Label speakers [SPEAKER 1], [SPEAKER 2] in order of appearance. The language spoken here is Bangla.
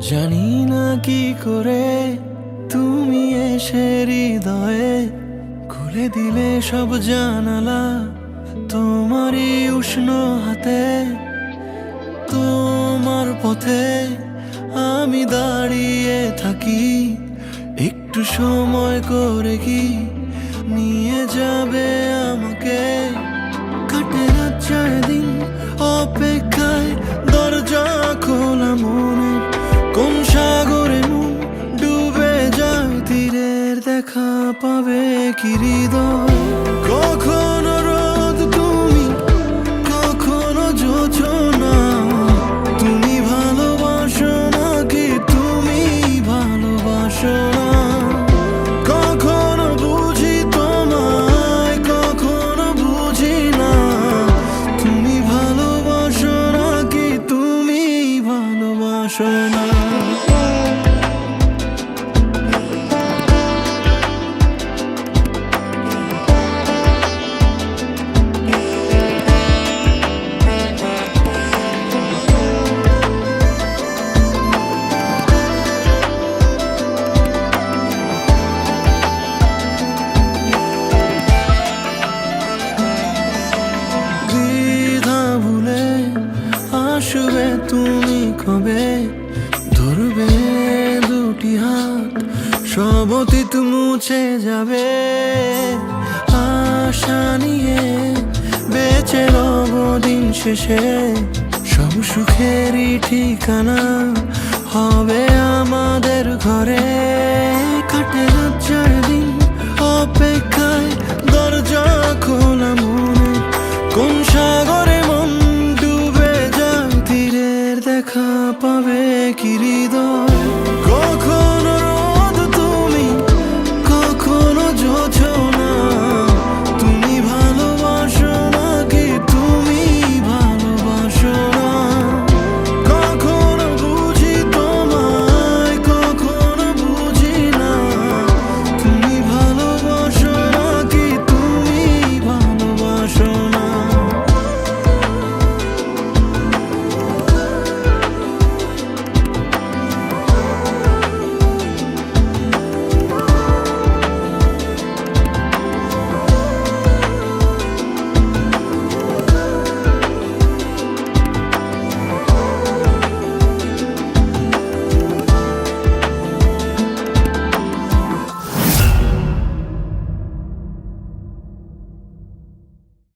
[SPEAKER 1] জানি না কি করে তুমি এসে হৃদয়ে খুলে দিলে সব জানালা তোমারই উষ্ণ হাতে। তোমার পথে আমি দাঁড়িয়ে থাকি, একটু সময় করে কি নিয়ে যাবে আমাকে। কাটে রাত যায় দিন অপেক্ষায়, দরজা খোলা মনে কোন সাগরে মন ডুবে যায়। তীরের দেখা পাবে কি হৃদয়? কখনো রোদ তুমি, কখনো জোছনা। তুমি ভালোবাসো নাকি তুমি ভালোবাসো না? কখনো বুঝি তোমায়, কখনো বুঝি না। তুমি ভালোবাসো নাকি তুমি ভালোবাসো না? আসবে তুমি কবে, ধরবে দুটি হাত, সব অতীত মুছে যাবে। আশা নিয়ে বেঁচে রব দিন শেষে, সব সুখেরই ঠিকানা হবে আমাদের ঘরে। কাটে